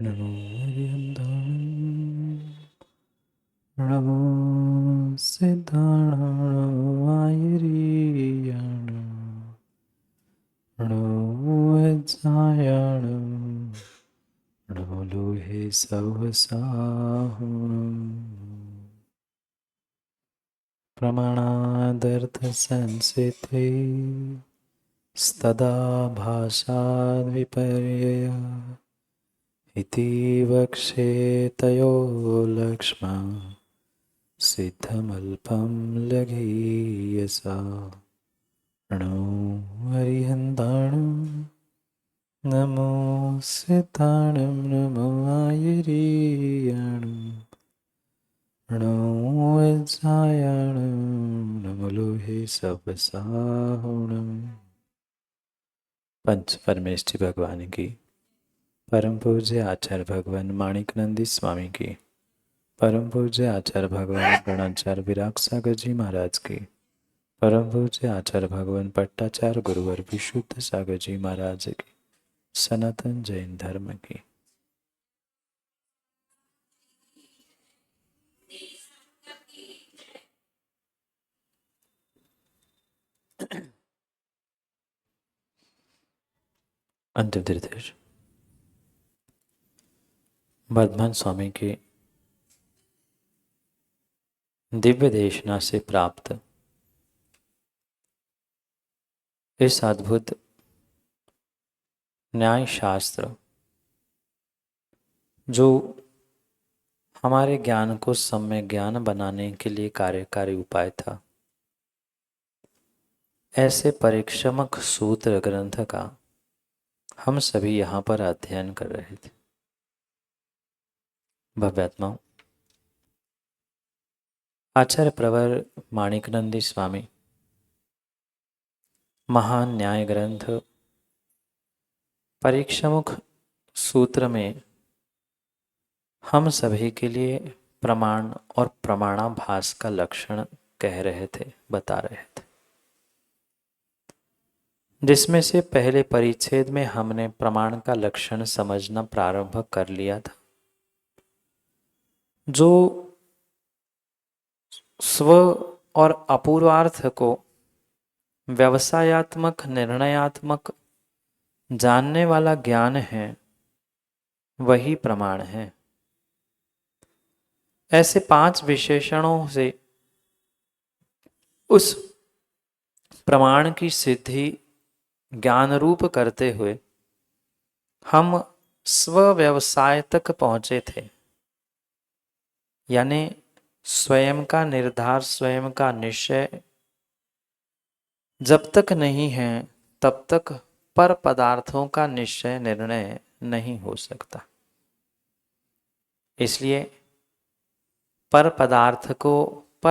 नमो हरिहंताणं नमो सिद्धाणां नमो आयुर्याणां नमो वज्रायाणां नमो लोहे सवसाहुणं प्रमाणादर्थसंसिते स्तदा भाषाद्विपर्यया इति वक्ष्येतयो लक्ष्मा सिद्धमल्पं लघीयसा णो हरिहन्ताणं नमो सिद्धाणं नमो आयुरीयाणं णो वज्रायाणं नमो लोहे सवसाहुणं। पंच परमेष्ठी भगवान की, परम पूज्य आचार्य भगवान माणिकनंदी स्वामी की, परम पूज्य आचार्य भगवान गणाचार्य विराग सागर जी महाराज की, परम पूज्य आचार्य भगवान पट्टाचार्य गुरुवर विशुद्ध सागर जी महाराज की, सनातन जैन धर्म की। अंतिम तीर्थेश वर्धमान स्वामी के दिव्य देशना से प्राप्त इस अद्भुत न्याय शास्त्र, जो हमारे ज्ञान को सम्यक ज्ञान बनाने के लिए कार्यकारी उपाय था, ऐसे परिश्रमक सूत्र ग्रंथ का हम सभी यहाँ पर अध्ययन कर रहे थे। भव्यात्माओं, आचार्य प्रवर माणिकनंदी स्वामी महान न्याय ग्रंथ परीक्षामुख सूत्र में हम सभी के लिए प्रमाण और प्रमाणाभास का लक्षण कह रहे थे, बता रहे थे, जिसमें से पहले परिच्छेद में हमने प्रमाण का लक्षण समझना प्रारंभ कर लिया था। जो स्व और अपूर्वार्थ को व्यवसायात्मक निर्णयात्मक जानने वाला ज्ञान है, वही प्रमाण है। ऐसे 5 विशेषणों से उस प्रमाण की सिद्धि ज्ञान रूप करते हुए हम स्व व्यवसाय तक पहुंचे थे, यानी स्वयं का निर्धार, स्वयं का निश्चय जब तक नहीं है तब तक पर पदार्थों का निश्चय निर्णय नहीं हो सकता। इसलिए पर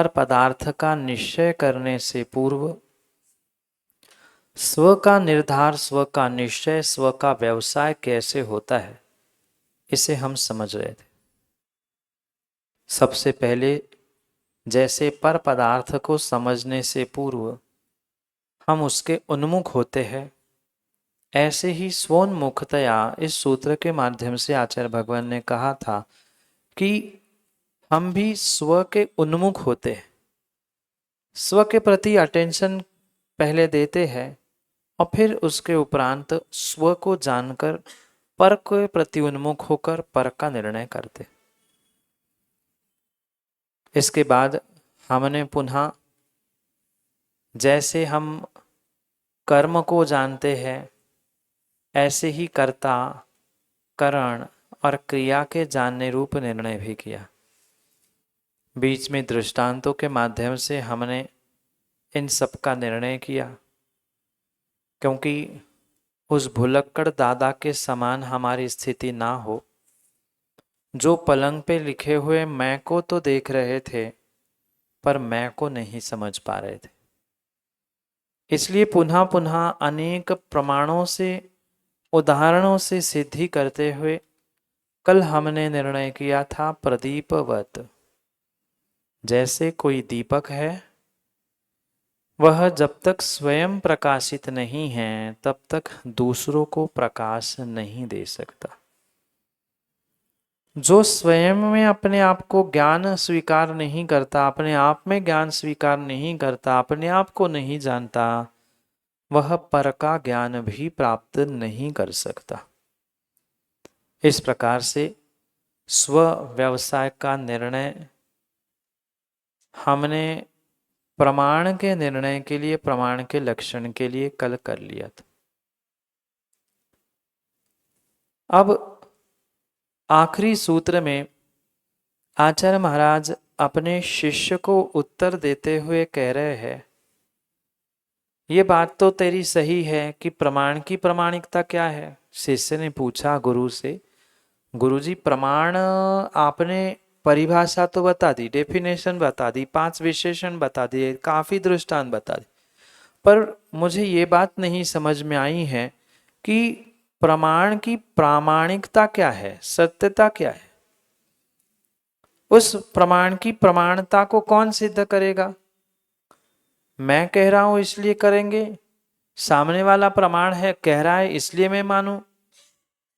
पदार्थ का निश्चय करने से पूर्व स्व का निर्धार, स्व का निश्चय, स्व का व्यवसाय कैसे होता है, इसे हम समझ रहे थे। सबसे पहले जैसे पर पदार्थ को समझने से पूर्व हम उसके उन्मुख होते हैं, ऐसे ही स्वोन्मुखतया इस सूत्र के माध्यम से आचार्य भगवान ने कहा था कि हम भी स्व के उन्मुख होते हैं, स्व के प्रति अटेंशन पहले देते हैं और फिर उसके उपरांत स्व को जानकर पर के प्रति उन्मुख होकर पर का निर्णय करते। इसके बाद हमने पुनः जैसे हम कर्म को जानते हैं, ऐसे ही कर्ता, करण और क्रिया के जानने रूप निर्णय भी किया। बीच में दृष्टांतों के माध्यम से हमने इन सब का निर्णय किया, क्योंकि उस भुलक्कड़ दादा के समान हमारी स्थिति ना हो, जो पलंग पे लिखे हुए मैं को तो देख रहे थे पर मैं को नहीं समझ पा रहे थे। इसलिए पुनः पुनः अनेक प्रमाणों से, उदाहरणों से सिद्धि करते हुए कल हमने निर्णय किया था प्रदीपवत। जैसे कोई दीपक है, वह जब तक स्वयं प्रकाशित नहीं है तब तक दूसरों को प्रकाश नहीं दे सकता। जो स्वयं में अपने आप को ज्ञान स्वीकार नहीं करता, अपने आप में ज्ञान स्वीकार नहीं करता, अपने आप को नहीं जानता, वह पर का ज्ञान भी प्राप्त नहीं कर सकता। इस प्रकार से स्व व्यवसाय का निर्णय हमने प्रमाण के निर्णय के लिए, प्रमाण के लक्षण के लिए कल कर लिया था। अब आखिरी सूत्र में आचार्य महाराज अपने शिष्य को उत्तर देते हुए कह रहे हैं, ये बात तो तेरी सही है कि प्रमाण की प्रामाणिकता क्या है। शिष्य ने पूछा गुरु से, गुरुजी प्रमाण आपने परिभाषा तो बता दी, डेफिनेशन बता दी, 5 विशेषण बता दिए, काफी दृष्टांत बता दी, पर मुझे ये बात नहीं समझ में आई है कि प्रमाण की प्रामाणिकता क्या है, सत्यता क्या है। उस प्रमाण की प्रमाणता को कौन सिद्ध करेगा? मैं कह रहा हूं इसलिए करेंगे, सामने वाला प्रमाण है कह रहा है इसलिए मैं मानूं,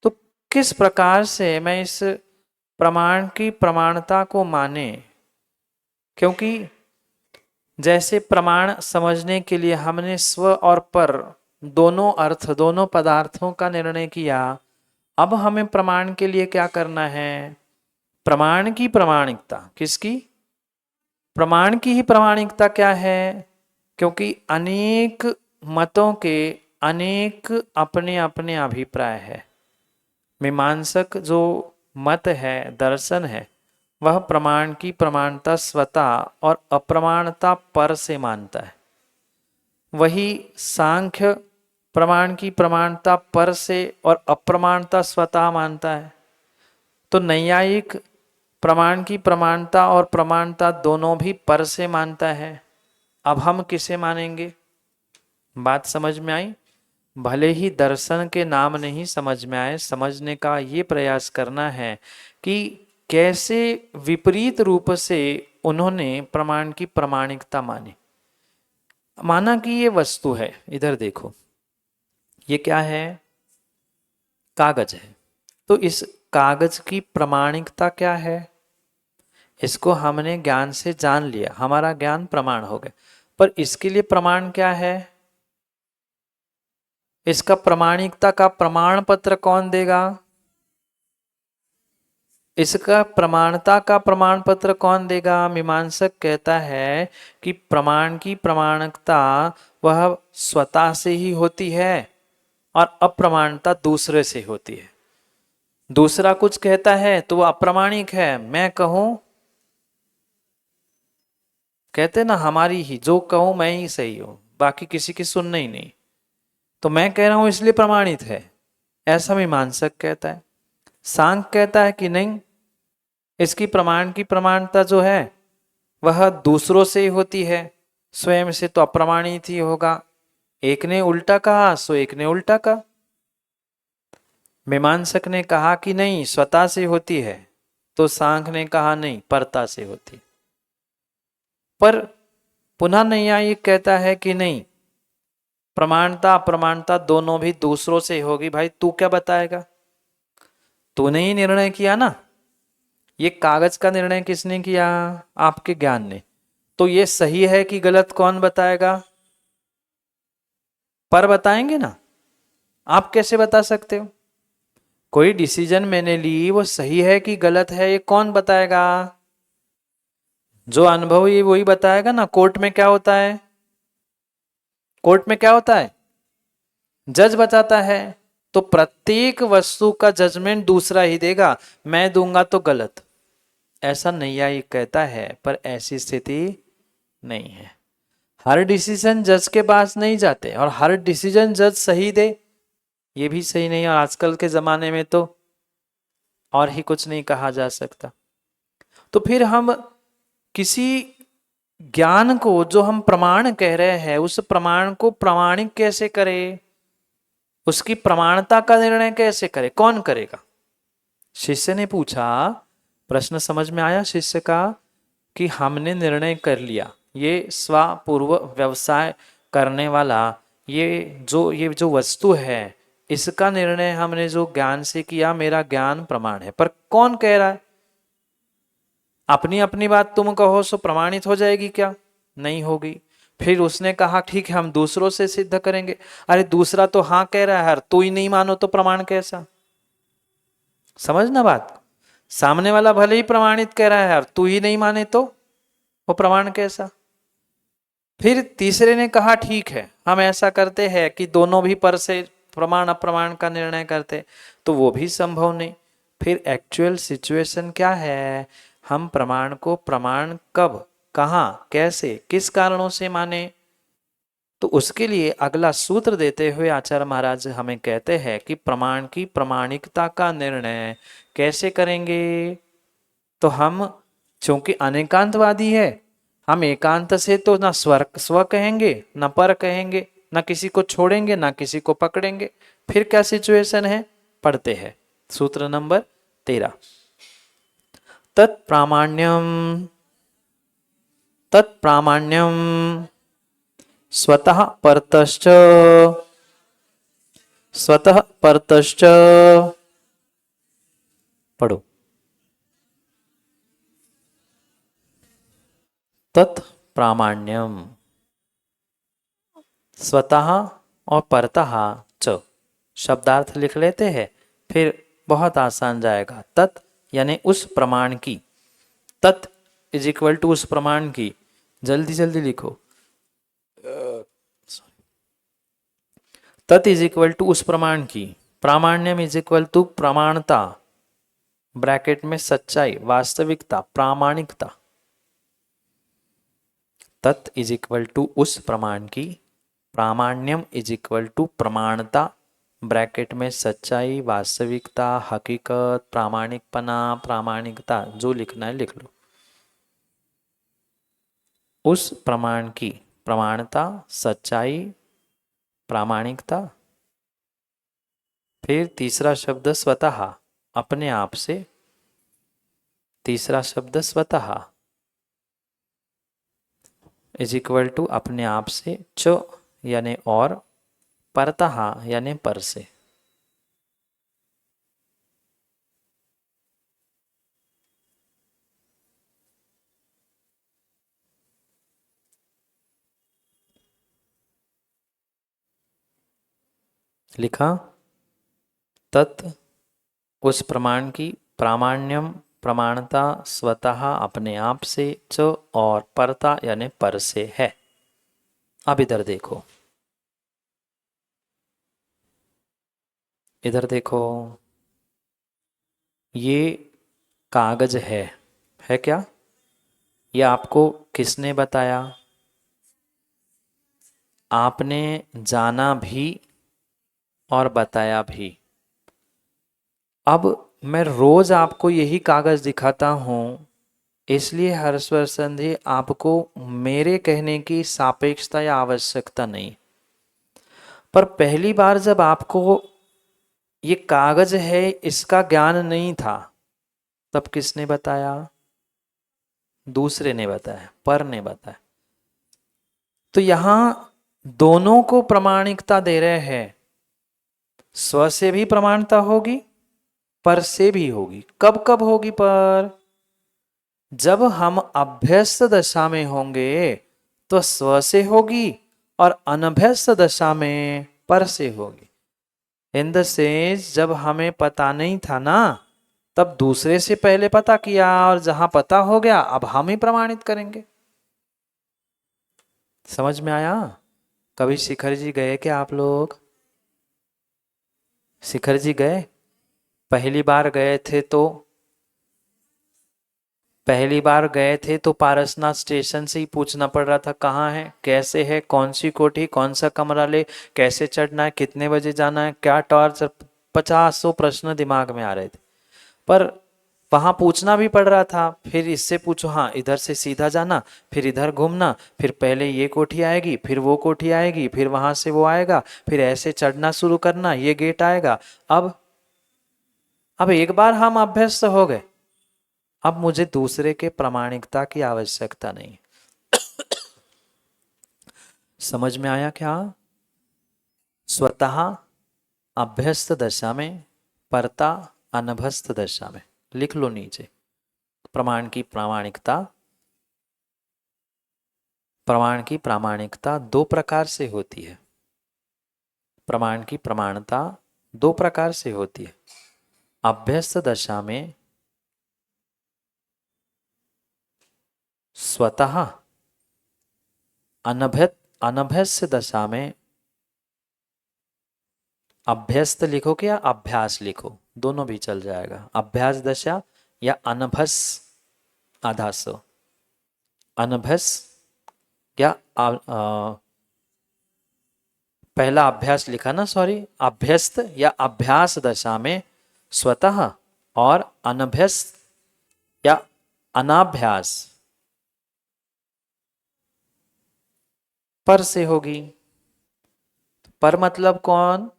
तो किस प्रकार से मैं इस प्रमाण की प्रमाणता को माने? क्योंकि जैसे प्रमाण समझने के लिए हमने स्व और पर दोनों अर्थ, दोनों पदार्थों का निर्णय किया, अब हमें प्रमाण के लिए क्या करना है? प्रमाण की प्रामाणिकता। किसकी? प्रमाण की ही प्रामाणिकता क्या है? क्योंकि अनेक मतों के अनेक अपने अपने अभिप्राय है। मीमांसक जो मत है, दर्शन है, वह प्रमाण की प्रमाणता स्वतः और अप्रमाणता पर से मानता है। वही सांख्य प्रमाण की प्रमाणता पर से और अप्रमाणता स्वतः मानता है। तो नैयायिक प्रमाण की प्रमाणता और प्रमाणता दोनों भी पर से मानता है। अब हम किसे मानेंगे? बात समझ में आई? भले ही दर्शन के नाम नहीं समझ में आए, समझने का ये प्रयास करना है कि कैसे विपरीत रूप से उन्होंने प्रमाण की प्रामाणिकता मानी। माना कि ये वस्तु है, इधर देखो, ये क्या है? कागज है। तो इस कागज की प्रामाणिकता क्या है? इसको हमने ज्ञान से जान लिया, हमारा ज्ञान प्रमाण हो गया, पर इसके लिए प्रमाण क्या है? इसका प्रामाणिकता का प्रमाण पत्र कौन देगा? इसका प्रमाणता का प्रमाण पत्र कौन देगा? मीमांसक कहता है कि प्रमाण की प्रामाणिकता वह स्वतः से ही होती है और अप्रमाणता दूसरे से होती है। दूसरा कुछ कहता है तो वह अप्रामाणिक है, मैं कहूं, कहते ना हमारी ही, जो कहूं मैं ही सही हूं, बाकी किसी की सुनना ही नहीं, तो मैं कह रहा हूं इसलिए प्रमाणित है, ऐसा मीमांसक कहता है। सांख्य कहता है कि नहीं, इसकी प्रमाण की प्रमाणता जो है वह दूसरों से ही होती है, स्वयं से तो अप्रमाणित ही होगा। एक ने उल्टा कहा सो एक ने उल्टा कहा। मीमांसक ने कहा कि नहीं स्वतः से होती है, तो सांख्य ने कहा नहीं परता से होती। पर पुनः नैयायिक कहता है कि नहीं, प्रमाणता अप्रमाणता दोनों भी दूसरों से होगी। भाई तू क्या बताएगा? तूने ही निर्णय किया ना, ये कागज का निर्णय किसने किया? आपके ज्ञान ने। तो ये सही है कि गलत कौन बताएगा? पर बताएंगे ना। आप कैसे बता सकते हो? कोई डिसीजन मैंने ली, वो सही है कि गलत है, ये कौन बताएगा? जो अनुभवी वही बताएगा ना। कोर्ट में क्या होता है? कोर्ट में क्या होता है? जज बताता है। तो प्रत्येक वस्तु का जजमेंट दूसरा ही देगा, मैं दूंगा तो गलत, ऐसा नैयायिक कहता है। पर ऐसी स्थिति नहीं है। हर डिसीजन जज के पास नहीं जाते और हर डिसीजन जज सही दे, ये भी सही नहीं। और आजकल के जमाने में तो और ही कुछ नहीं कहा जा सकता। तो फिर हम किसी ज्ञान को जो हम प्रमाण कह रहे हैं, उस प्रमाण को प्रमाणिक कैसे करें? उसकी प्रमाणता का निर्णय कैसे करें? कौन करेगा? शिष्य ने पूछा। प्रश्न समझ में आया शिष्य का कि हमने निर्णय कर लिया, ये स्वापूर्व व्यवसाय करने वाला ये जो वस्तु है, इसका निर्णय हमने जो ज्ञान से किया, मेरा ज्ञान प्रमाण है। पर कौन कह रहा है? अपनी अपनी बात तुम कहो सो प्रमाणित हो जाएगी क्या? नहीं होगी। फिर उसने कहा ठीक है हम दूसरों से सिद्ध करेंगे। अरे दूसरा तो हाँ कह रहा है, तू ही नहीं मानो तो प्रमाण कैसा? समझना बात। सामने वाला भले ही प्रमाणित कह रहा है यार, तू ही नहीं माने तो वो प्रमाण कैसा? फिर तीसरे ने कहा ठीक है हम ऐसा करते हैं कि दोनों भी पर से प्रमाण अप्रमाण का निर्णय करते, तो वो भी संभव नहीं। फिर एक्चुअल सिचुएशन क्या है? हम प्रमाण को प्रमाण कब, कहाँ, कैसे, किस कारणों से माने? तो उसके लिए अगला सूत्र देते हुए आचार्य महाराज हमें कहते हैं कि प्रमाण की प्रामाणिकता का निर्णय कैसे करेंगे? तो हम चूंकि अनेकांतवादी है, हम एकांत से तो ना स्व कहेंगे, ना पर कहेंगे, ना किसी को छोड़ेंगे, ना किसी को पकड़ेंगे। फिर क्या सिचुएशन है? पढ़ते हैं सूत्र नंबर 13। तत्प्रामाण्यम तत्प्रामाण्यम स्वतः परतश्च स्वतः परतश्च। पढ़ो। तत्प्रामाण्यम स्वतः और परतः च, शब्दार्थ लिख लेते हैं, फिर बहुत आसान जाएगा। तत् यानी उस प्रमाण की, तत् इज इक्वल टू उस प्रमाण की, जल्दी जल्दी लिखो। तत् इज इक्वल टू उस प्रमाण की, प्रामाण्यम इज इक्वल टू प्रमाणता, ब्रैकेट में सच्चाई, वास्तविकता, प्रामाणिकता। तत् इज इक्वल टू उस प्रमाण की, प्रामाण्यम इज इक्वल टू प्रमाणता, ब्रैकेट में सच्चाई, वास्तविकता, हकीकत, प्रामाणिकपना, प्रामाणिकता, जो लिखना है लिख लो। उस प्रमाण की प्रमाणता, सच्चाई, प्रामाणिकता। फिर तीसरा शब्द स्वतः, अपने आप से। तीसरा शब्द स्वतः इज इक्वल टू अपने आप से, च यानी और, परतः यानी पर से। लिखा। तत् उस प्रमाण की, प्रामाण्यम प्रमाणता, स्वतः अपने आप से, च और परता यानी पर से है। अब इधर देखो, इधर देखो, ये कागज है क्या? ये आपको किसने बताया? आपने जाना भी और बताया भी। अब मैं रोज आपको यही कागज दिखाता हूं, इसलिए हर्षवर्धन जी आपको मेरे कहने की सापेक्षता या आवश्यकता नहीं। पर पहली बार जब आपको ये कागज है इसका ज्ञान नहीं था, तब किसने बताया? दूसरे ने बताया, पर ने बताया। तो यहां दोनों को प्रामाणिकता दे रहे हैं। स्व से भी प्रमाणता होगी, पर से भी होगी। कब कब होगी पर? जब हम अभ्यस्त दशा में होंगे तो स्व से होगी, और अनभ्यस्त दशा में पर से होगी। इन द सेंस जब हमें पता नहीं था ना, तब दूसरे से पहले पता किया, और जहां पता हो गया अब हम ही प्रमाणित करेंगे। समझ में आया? कभी शिखर जी गए क्या आप लोग? शिखर जी गए? पहली बार गए थे तो, पहली बार गए थे तो पारसनाथ स्टेशन से ही पूछना पड़ रहा था कहाँ है, कैसे है, कौन सी कोठी, कौन सा कमरा ले, कैसे चढ़ना है, कितने बजे जाना है, क्या टॉर्च, 50 प्रश्न दिमाग में आ रहे थे। पर वहां पूछना भी पड़ रहा था। फिर इससे पूछो, हाँ इधर से सीधा जाना, फिर इधर घूमना, फिर पहले ये कोठी आएगी, फिर वो कोठी आएगी, फिर वहां से वो आएगा, फिर ऐसे चढ़ना शुरू करना, ये गेट आएगा। अब एक बार हम अभ्यस्त हो गए, अब मुझे दूसरे के प्रामाणिकता की आवश्यकता नहीं। समझ में आया क्या? स्वतः अभ्यस्त दशा में, परता अनभ्यस्त दशा में। लिख लो नीचे। प्रमाण की प्रामाणिकता, प्रमाण की प्रामाणिकता दो प्रकार से होती है। प्रमाण की प्रमाणता दो प्रकार से होती है। अभ्यस्त दशा में स्वतः, अनभ्यस्त दशा में, अभ्यस्त लिखो क्या अभ्यास लिखो, दोनों भी चल जाएगा। अभ्यास दशा या अनभ्यस आधा सो, अनभ्यस या पहला अभ्यास लिखा ना, सॉरी, अभ्यस्त या अभ्यास दशा में स्वतः और अनभ्यस्त या अनाभ्यास पर से होगी। पर मतलब कौन,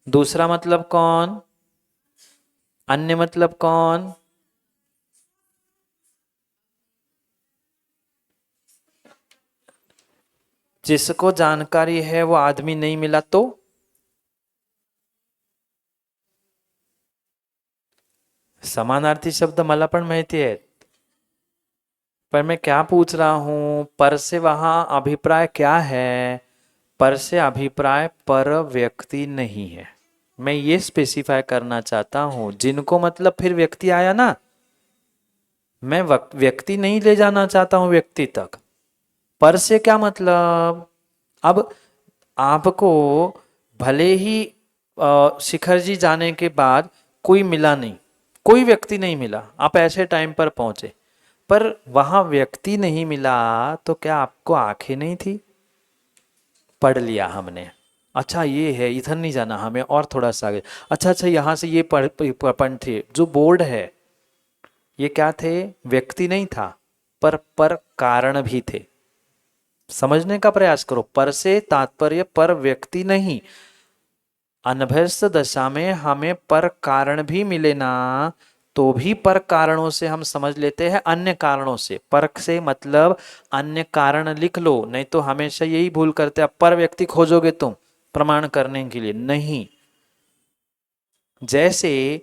दूसरा मतलब कौन, अन्य मतलब कौन, जिसको जानकारी है वो आदमी नहीं मिला तो समानार्थी शब्द मला पण माहिती है, पर मैं क्या पूछ रहा हूं, पर से वहां अभिप्राय क्या है, पर से अभिप्राय पर व्यक्ति नहीं है। मैं ये स्पेसिफाई करना चाहता हूं, जिनको मतलब फिर व्यक्ति आया ना, मैं व्यक्ति नहीं ले जाना चाहता हूं व्यक्ति तक। पर से क्या मतलब, अब आपको भले ही शिखर जी जाने के बाद कोई मिला नहीं, कोई व्यक्ति नहीं मिला, आप ऐसे टाइम पर पहुंचे, पर वहां व्यक्ति नहीं मिला तो क्या आपको आंखें नहीं थी, पढ़ लिया हमने, अच्छा ये है, इधर नहीं जाना हमें और थोड़ा सा आगे, अच्छा अच्छा यहाँ से ये पढ़ थे, जो बोर्ड है ये क्या थे, व्यक्ति नहीं था, पर कारण भी थे। समझने का प्रयास करो, पर से तात्पर्य पर व्यक्ति नहीं। अनभ्यस्त दशा में हमें पर कारण भी मिले ना, तो भी पर कारणों से हम समझ लेते हैं, अन्य कारणों से। पर से मतलब अन्य कारण लिख लो, नहीं तो हमेशा यही भूल करते हैं, पर व्यक्ति खोजोगे तुम प्रमाण करने के लिए, नहीं। जैसे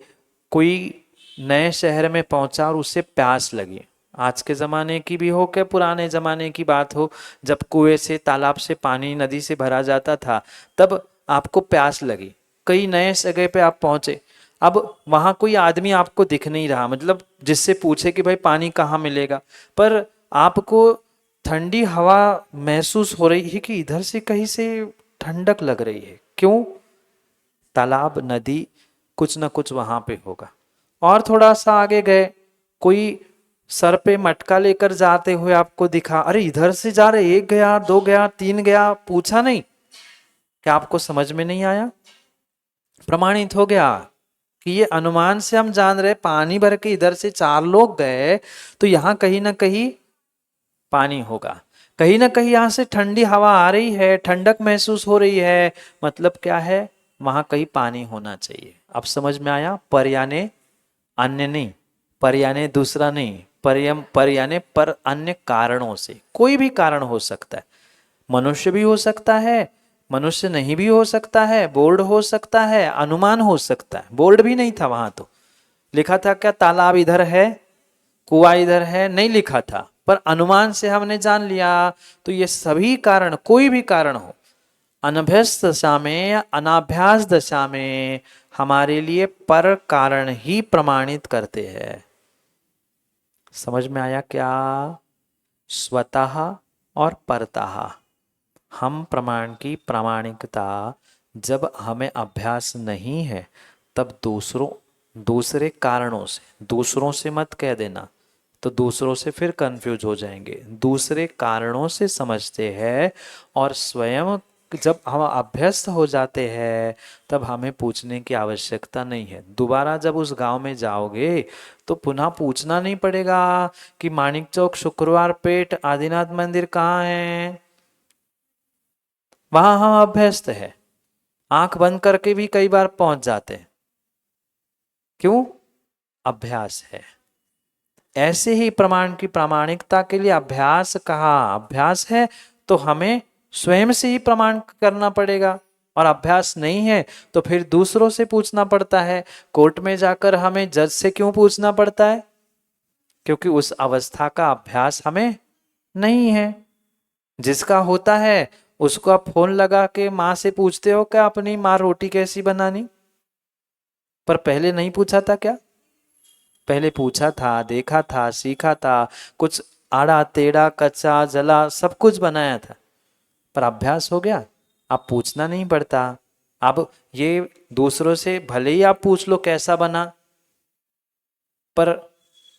कोई नए शहर में पहुंचा और उसे प्यास लगी, आज के ज़माने की भी हो के पुराने ज़माने की बात हो, जब कुएं से, तालाब से पानी नदी से भरा जाता था, तब आपको प्यास लगी, कई नए जगह पे आप पहुंचे, अब वहां कोई आदमी आपको दिख नहीं रहा, मतलब जिससे पूछे कि भाई पानी कहाँ मिलेगा, पर आपको ठंडी हवा महसूस हो रही है कि इधर से कहीं से ठंडक लग रही है, क्यों, तालाब नदी कुछ ना कुछ वहां पे होगा। और थोड़ा सा आगे गए, कोई सर पे मटका लेकर जाते हुए आपको दिखा, अरे इधर से जा रहे, एक गया, दो गया, तीन गया, पूछा नहीं, क्या आपको समझ में नहीं आया, प्रमाणित हो गया कि ये अनुमान से हम जान रहे, पानी भर के इधर से चार लोग गए तो यहां कहीं ना कहीं पानी होगा, कहीं ना कहीं यहां से ठंडी हवा आ रही है, ठंडक महसूस हो रही है, मतलब क्या है, वहां कहीं पानी होना चाहिए। अब समझ में आया, पर यानी अन्य नहीं, पर यानी दूसरा नहीं, पर यानी पर अन्य कारणों से, कोई भी कारण हो सकता है, मनुष्य भी हो सकता है, मनुष्य नहीं भी हो सकता है, बोर्ड हो सकता है, अनुमान हो सकता है, बोर्ड भी नहीं था वहां, तो लिखा था क्या तालाब इधर है, कुआं इधर है, नहीं लिखा था, पर अनुमान से हमने जान लिया। तो ये सभी कारण, कोई भी कारण हो, अनभ्यस्त दशा में या अनाभ्यास दशा में हमारे लिए पर कारण ही प्रमाणित करते हैं। समझ में आया क्या, स्वतः और परतः, हम प्रमाण की प्रामाणिकता, जब हमें अभ्यास नहीं है तब दूसरे कारणों से, दूसरों से मत कह देना, तो दूसरों से फिर कंफ्यूज हो जाएंगे, दूसरे कारणों से समझते हैं, और स्वयं जब हम अभ्यस्त हो जाते हैं तब हमें पूछने की आवश्यकता नहीं है। दोबारा जब उस गांव में जाओगे तो पुनः पूछना नहीं पड़ेगा कि मानिक चौक शुक्रवार पेट आदिनाथ मंदिर कहाँ है, वहां हम अभ्यस्त है, आंख बंद करके भी कई बार पहुंच जाते हैं, क्यों, अभ्यास है। ऐसे ही प्रमाण की प्रामाणिकता के लिए अभ्यास कहा, अभ्यास है तो हमें स्वयं से ही प्रमाण करना पड़ेगा, और अभ्यास नहीं है तो फिर दूसरों से पूछना पड़ता है। कोर्ट में जाकर हमें जज से क्यों पूछना पड़ता है? क्योंकि उस अवस्था का अभ्यास हमें नहीं है। जिसका होता है उसको आप फोन लगा के माँ से पूछते हो क्या अपनी माँ रोटी कैसी बनानी? पर पहले नहीं पूछा था क्या? पहले पूछा था, देखा था, सीखा था, कुछ आड़ा टेढ़ा कच्चा जला सब कुछ बनाया था, पर अभ्यास हो गया। अब पूछना नहीं पड़ता। अब ये दूसरों से भले ही आप पूछ लो कैसा बना, पर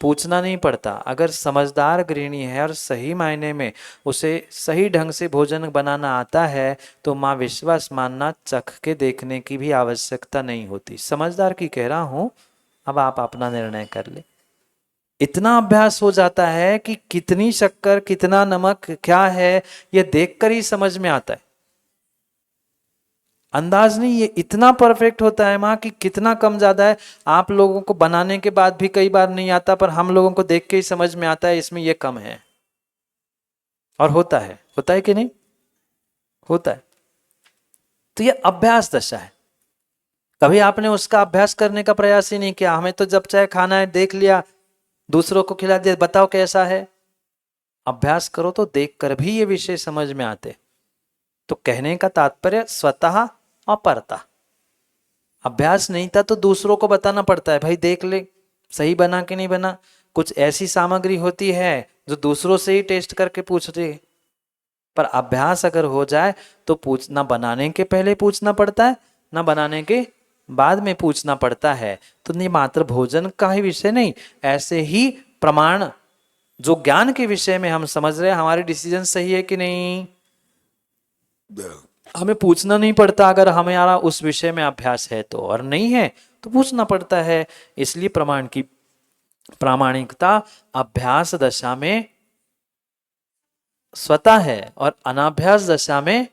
पूछना नहीं पड़ता। अगर समझदार गृहिणी है और सही मायने में उसे सही ढंग से भोजन बनाना आता है तो माँ विश्वास मानना, चख के देखने की भी आवश्यकता नहीं होती। समझदार की कह रहा हूं, अब आप अपना निर्णय कर ले। इतना अभ्यास हो जाता है कि कितनी शक्कर कितना नमक क्या है ये देखकर ही समझ में आता है। अंदाज नहीं, ये इतना परफेक्ट होता है माँ कि कितना कम ज्यादा है। आप लोगों को बनाने के बाद भी कई बार नहीं आता, पर हम लोगों को देख के ही समझ में आता है इसमें ये कम है। और होता है कि नहीं? होता है। तो ये अभ्यास दशा है। कभी आपने उसका अभ्यास करने का प्रयास ही नहीं किया। हमें तो जब चाहे खाना है देख लिया, दूसरों को खिला दिया, बताओ कैसा है। अभ्यास करो तो देखकर भी ये विषय समझ में आते। तो कहने का तात्पर्य स्वतः अपरता। अभ्यास नहीं था तो दूसरों को बताना पड़ता है, भाई देख ले सही बना कि नहीं बना। कुछ ऐसी सामग्री होती है जो दूसरों से ही टेस्ट करके पूछ रही है। पर अभ्यास अगर हो जाए तो पूछना, बनाने के पहले पूछना पड़ता है ना बनाने के बाद में पूछना पड़ता है। तो नहीं मात्र भोजन का ही विषय नहीं, ऐसे ही प्रमाण जो ज्ञान के विषय में हम समझ रहे हैं हमारे डिसीजन सही है कि नहीं, हमें पूछना नहीं पड़ता। अगर हमारा उस विषय में अभ्यास है तो, और नहीं है तो पूछना पड़ता है। इसलिए प्रमाण की प्रामाणिकता अभ्यास दशा में स्वतः है और अनाभ्यास दशा में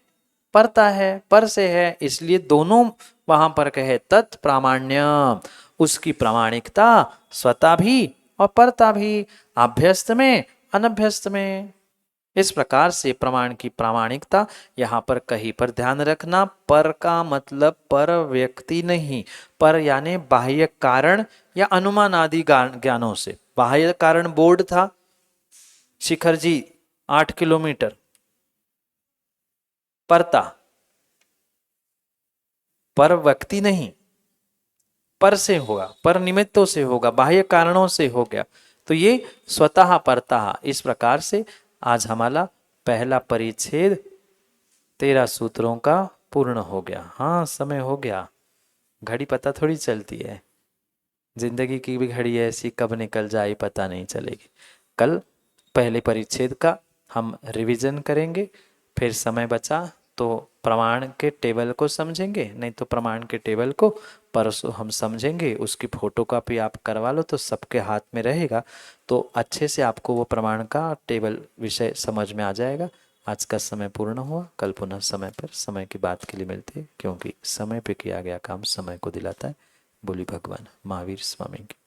परता है, पर से है। इसलिए दोनों वहां पर कहे तत् प्रामाण्य, उसकी प्रामाणिकता स्वतः भी और परता भी, अभ्यस्त में अनभ्यस्त में। इस प्रकार से प्रमाण की प्रामाणिकता यहां पर कहीं पर ध्यान रखना। पर का मतलब पर व्यक्ति नहीं, पर यानी बाह्य कारण या अनुमान आदि ज्ञानों से। बाह्य कारण बोर्ड था, शिखर जी 8 किलोमीटर, परता पर व्यक्ति नहीं, पर से होगा, पर निमित्तों से होगा, बाह्य कारणों से हो गया। तो ये स्वतः परता। इस प्रकार से आज हमारा पहला परिच्छेद 13 सूत्रों का पूर्ण हो गया। हाँ समय हो गया, घड़ी पता थोड़ी चलती है, जिंदगी की भी घड़ी ऐसी कब निकल जाए पता नहीं चलेगी। कल पहले परिच्छेद का हम रिवीजन करेंगे, फिर समय बचा तो प्रमाण के टेबल को समझेंगे, नहीं तो प्रमाण के टेबल को परसों हम समझेंगे। उसकी फोटोकॉपी आप करवा लो तो सबके हाथ में रहेगा, तो अच्छे से आपको वो प्रमाण का टेबल विषय समझ में आ जाएगा। आज का समय पूर्ण हुआ, कल पुनः समय पर समय की बात के लिए मिलते हैं, क्योंकि समय पे किया गया काम समय को दिलाता है। बोली भगवान महावीर स्वामी की।